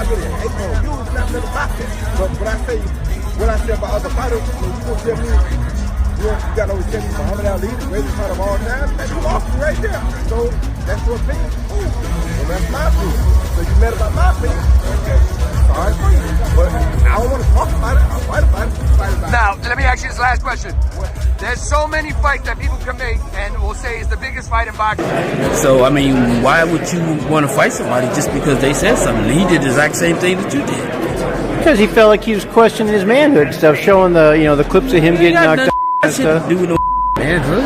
really hate on you. It's not nothing about that. But what I say about other fighters, you gonna tell me you got no respect for Muhammad Ali, the greatest fighter of all time? Man, you lost me right there. So that's your opinion. So that's my opinion. So you mad about my opinion? Okay. Sorry for you. But I don't want to talk about it. I'll fight about it. Now, let me ask you this last question. There's so many fights that people can make and will say is the biggest fight in boxing. So, I mean, why would you want to fight somebody just because they said something? He did the exact same thing that you did. Because he felt like he was questioning his manhood and stuff, showing the clips of him getting knocked out and stuff. Do with no manhood.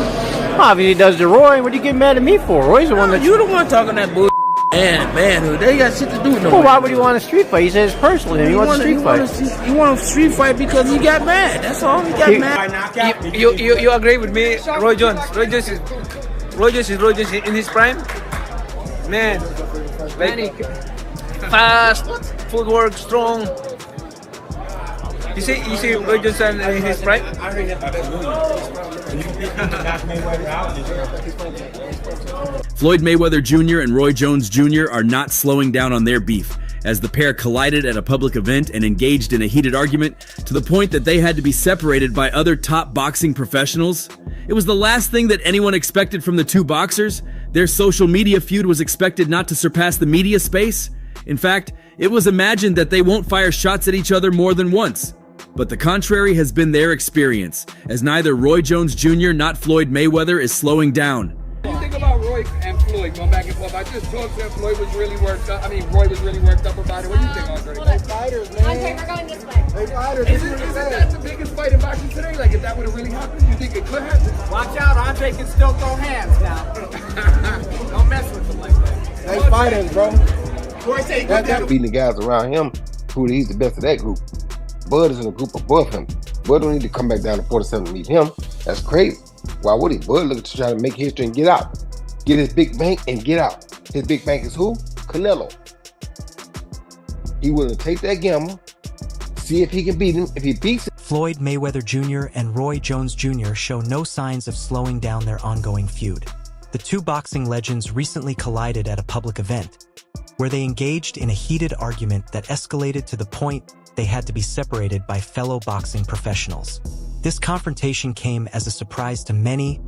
Obviously, he does to Roy. What are you getting mad at me for? Roy's the one that you're the one talking that bull. Manhood. They got shit to do with no. Well, why would he want a street fight? He said it's personal. He wants a street fight. He want a street fight because he got mad. That's all. He got mad. You agree with me, Roy Jones? Roy Jones is in his prime. Man, like, fast, footwork, strong. You see Roy Jones in his prime. Floyd Mayweather Jr. and Roy Jones Jr. are not slowing down on their beef, as the pair collided at a public event and engaged in a heated argument to the point that they had to be separated by other top boxing professionals. It was the last thing that anyone expected from the two boxers. Their social media feud was expected not to surpass the media space. In fact, it was imagined that they won't fire shots at each other more than once. But the contrary has been their experience, as neither Roy Jones Jr. nor Floyd Mayweather is slowing down. What do you think about Roy and Floyd going back and forth? I just talked to him. Floyd was really worked up. Roy was really worked up about it. What do you think, Andre? They fighters, man. Okay, we're going this way. They fighters. Isn't that the biggest fight in boxing today? Like, if that would have really happened, you think it could happen? Watch out, Andre can still throw hands now. Don't mess with him like that. They fighters, bro. Roy say That's beating the guys around him who he's the best of that group. Bud is in a group above him. Bud don't need to come back down to 47 to meet him. That's crazy. Why would he? Bud looking to try to make history and get out. Get his big bank and get out. His big bank is who? Canelo. He willing to take that gamble, see if he can beat him. If he beats him. Floyd Mayweather Jr. and Roy Jones Jr. show no signs of slowing down their ongoing feud. The two boxing legends recently collided at a public event, where they engaged in a heated argument that escalated to the point they had to be separated by fellow boxing professionals. This confrontation came as a surprise to many,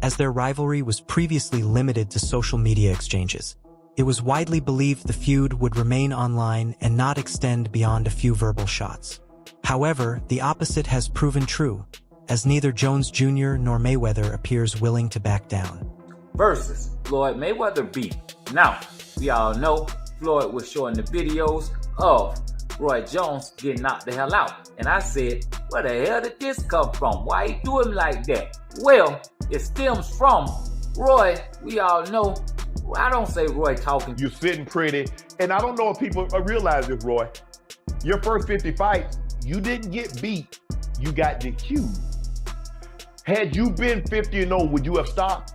as their rivalry was previously limited to social media exchanges. It was widely believed the feud would remain online and not extend beyond a few verbal shots. However, the opposite has proven true, as neither Jones Jr. nor Mayweather appears willing to back down. Versus Floyd Mayweather beef. Now, we all know Floyd was showing the videos of Roy Jones getting knocked the hell out. And I said, where the hell did this come from? Why he do him like that? Well, it stems from Roy. We all know, I don't say Roy talking. You're sitting pretty. And I don't know if people realize this, Roy. Your first 50 fights, you didn't get beat. You got DQ'd. Had you been 50-0, would you have stopped?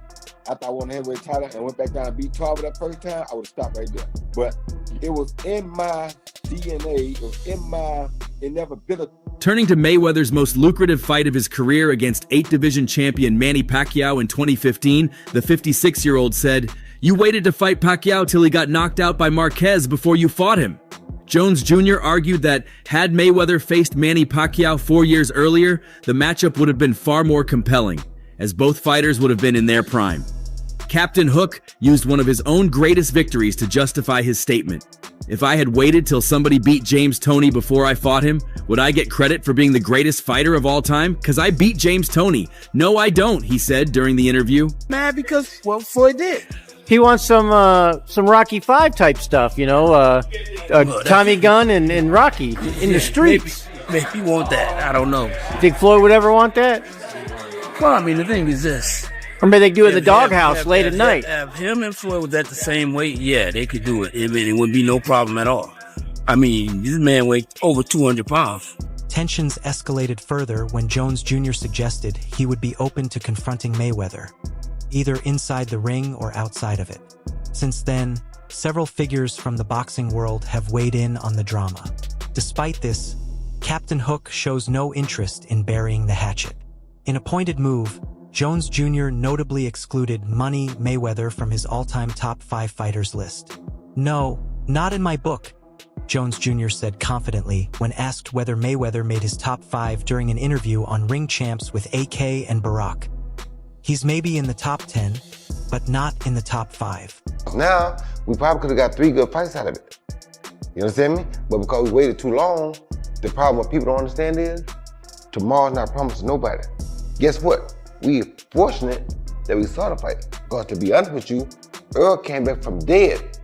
After I won the heavyweight title and went back down and beat 12 that first time, I would have stopped right there. But it was in my DNA, it was in my inevitability. Turning to Mayweather's most lucrative fight of his career against 8th Division champion Manny Pacquiao in 2015, the 56-year-old said, "You waited to fight Pacquiao till he got knocked out by Marquez before you fought him." Jones Jr. argued that had Mayweather faced Manny Pacquiao 4 years earlier, the matchup would have been far more compelling, as both fighters would have been in their prime. Captain Hook used one of his own greatest victories to justify his statement. "If I had waited till somebody beat James Toney before I fought him, would I get credit for being the greatest fighter of all time? Because I beat James Toney. No, I don't," he said during the interview. Mad because what Floyd did. He wants some Rocky V type stuff, Tommy Gunn and Rocky in the streets. Maybe he want that. I don't know. Think Floyd would ever want that? Well, I mean, the thing is this. Or maybe they do it in the doghouse late at night. If him and Floyd was at the same weight, yeah, they could do it. I mean, it wouldn't be no problem at all. I mean, this man weighed over 200 pounds. Tensions escalated further when Jones Jr. suggested he would be open to confronting Mayweather, either inside the ring or outside of it. Since then, several figures from the boxing world have weighed in on the drama. Despite this, Captain Hook shows no interest in burying the hatchet. In a pointed move, Jones Jr. notably excluded Money Mayweather from his all-time top 5 fighters list. "No, not in my book," Jones Jr. said confidently when asked whether Mayweather made his top 5 during an interview on Ring Champs with AK and Barack. He's maybe in the top 10, but not in the top 5. Now, we probably could have got 3 good fights out of it. You understand me? But because we waited too long, the problem what people don't understand is, tomorrow's not promised to nobody. Guess what? We fortunate that we saw the fight. Because to be honest with you, Earl came back from dead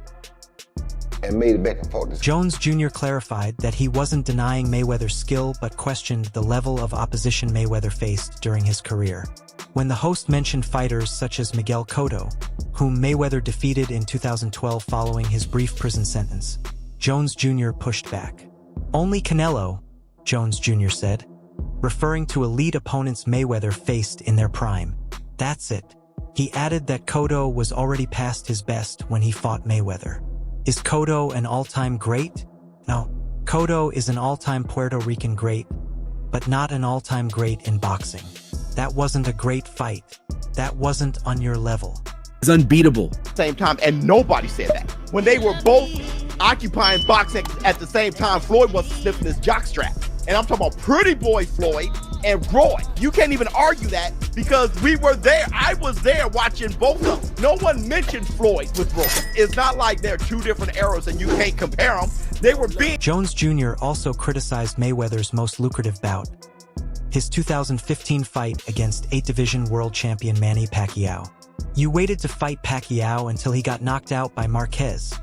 and made it back and forth. Jones Jr. clarified that he wasn't denying Mayweather's skill but questioned the level of opposition Mayweather faced during his career. When the host mentioned fighters such as Miguel Cotto, whom Mayweather defeated in 2012 following his brief prison sentence, Jones Jr. pushed back. Only Canelo, Jones Jr. said, referring to elite opponents Mayweather faced in their prime. That's it. He added that Cotto was already past his best when he fought Mayweather. Is Cotto an all-time great? No, Cotto is an all-time Puerto Rican great, but not an all-time great in boxing. That wasn't a great fight. That wasn't on your level. He's unbeatable. Same time, and nobody said that. When they were both occupying boxing at the same time, Floyd was sniffing his jockstrap. And I'm talking about Pretty Boy Floyd and Roy. You can't even argue that because we were there. I was there watching both of them. No one mentioned Floyd with Roy. It's not like they're 2 different eras and you can't compare them. They were being... Jones Jr. also criticized Mayweather's most lucrative bout, his 2015 fight against 8-division world champion Manny Pacquiao. You waited to fight Pacquiao until he got knocked out by Marquez,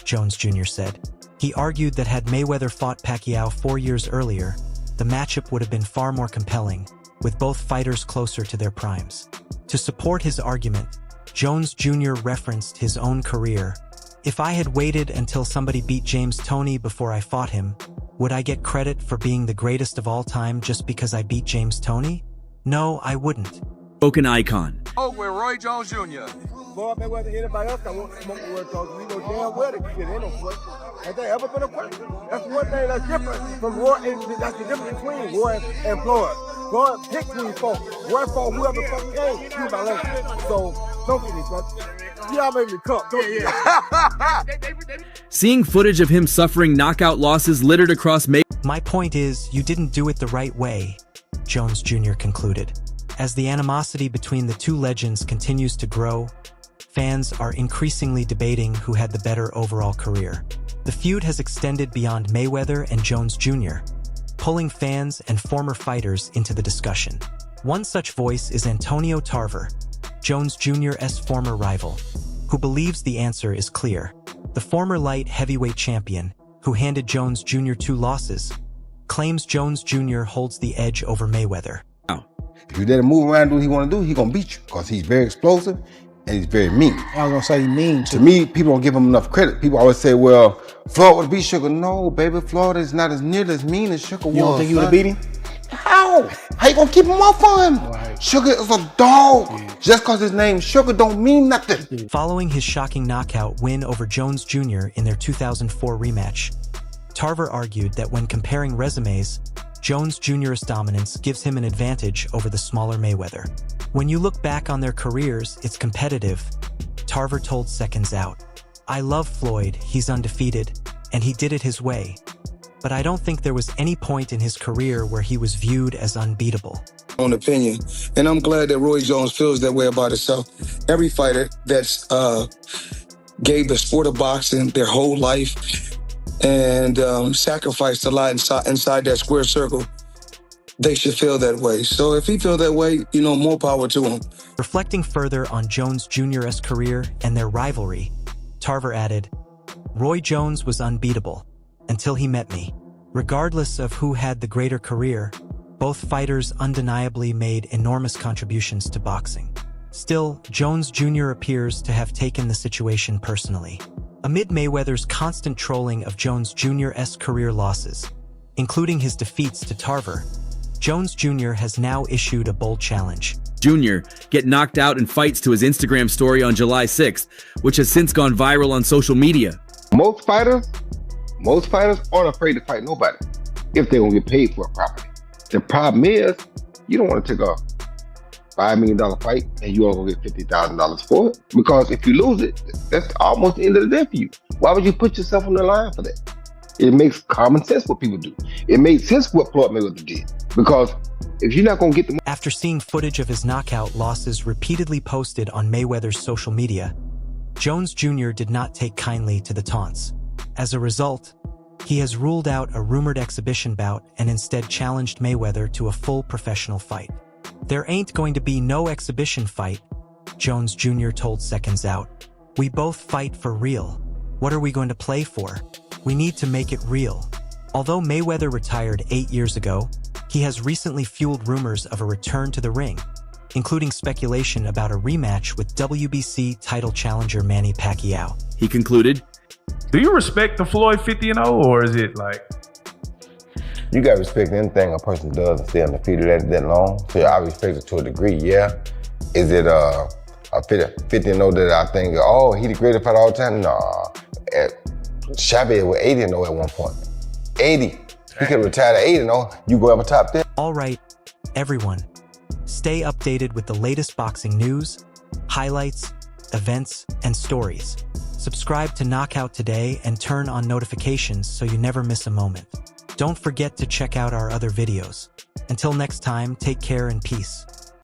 Jones Jr. said. He argued that had Mayweather fought Pacquiao 4 years earlier, the matchup would have been far more compelling, with both fighters closer to their primes. To support his argument, Jones Jr. referenced his own career. If I had waited until somebody beat James Toney before I fought him, would I get credit for being the greatest of all time just because I beat James Toney? No, I wouldn't. Spoken icon. Oh, with Roy Jones Jr. Floyd Mayweather, anybody else that won't smoke the word talk, we know damn well that shit ain't no question. Has there ever been a question? That's one thing that's different from Roy, that's the difference between Roy and Floyd. Floyd picked who he fought. Roy fought whoever the fuck came, excuse my language. So, don't get me fucked. Y'all made me cup, don't you? Seeing footage of him suffering knockout losses littered across My point is, you didn't do it the right way, Jones Jr. concluded. As the animosity between the 2 legends continues to grow, fans are increasingly debating who had the better overall career. The feud has extended beyond Mayweather and Jones Jr., pulling fans and former fighters into the discussion. One such voice is Antonio Tarver, Jones Jr.'s former rival, who believes the answer is clear. The former light heavyweight champion, who handed Jones Jr. 2 losses, claims Jones Jr. holds the edge over Mayweather. If you let him move around and do what he want to do, he gonna beat you because he's very explosive and he's very mean. I was gonna say mean too. To me, people don't give him enough credit. People always say, well, Floyd would beat Sugar. No, baby, Floyd is not as nearly as mean as Sugar was. You don't think you would have beat him? How? How you gonna keep him off of him? Right. Sugar is a dog. Yeah. Just because his name's Sugar don't mean nothing. Following his shocking knockout win over Jones Jr. in their 2004 rematch, Tarver argued that when comparing resumes, Jones Jr.'s dominance gives him an advantage over the smaller Mayweather. When you look back on their careers, it's competitive, Tarver told Seconds Out. I love Floyd, he's undefeated, and he did it his way. But I don't think there was any point in his career where he was viewed as unbeatable. Own opinion, and I'm glad that Roy Jones feels that way about himself. Every fighter that's gave the sport of boxing their whole life and sacrificed a lot inside that square circle, they should feel that way. So if he feels that way, more power to him. Reflecting further on Jones Jr.'s career and their rivalry, Tarver added, Roy Jones was unbeatable until he met me. Regardless of who had the greater career, both fighters undeniably made enormous contributions to boxing. Still, Jones Jr. appears to have taken the situation personally. Amid Mayweather's constant trolling of Jones Jr.'s career losses, including his defeats to Tarver, Jones Jr. has now issued a bold challenge. Jr. get knocked out in fights to his Instagram story on July 6th, which has since gone viral on social media. Most fighters aren't afraid to fight nobody if they're gonna get paid for it properly. The problem is, you don't want to take a $5 million fight and you only gonna get $50,000 for it, because if you lose it, that's almost the end of the day for you. Why would you put yourself on the line for that? It makes common sense what people do. It made sense what Floyd Mayweather did. Because if you're not going to get the... After seeing footage of his knockout losses repeatedly posted on Mayweather's social media, Jones Jr. did not take kindly to the taunts. As a result, he has ruled out a rumored exhibition bout and instead challenged Mayweather to a full professional fight. "There ain't going to be no exhibition fight," Jones Jr. told Seconds Out. "We both fight for real. What are we going to play for? We need to make it real." Although Mayweather retired 8 years ago, he has recently fueled rumors of a return to the ring, including speculation about a rematch with WBC title challenger Manny Pacquiao. He concluded, "Do you respect the Floyd 50-0, or is it like..." You got to respect anything a person does and stay undefeated that long. So I respect it to a degree, yeah. Is it a 50-0 that I think, oh, he the greatest fighter all the time? Nah. Chavez was 80-0 at one point. 80. He could retire to 80-0. You go up a top 10. All right, everyone. Stay updated with the latest boxing news, highlights, events, and stories. Subscribe to Knockout today and turn on notifications so you never miss a moment. Don't forget to check out our other videos. Until next time, take care and peace.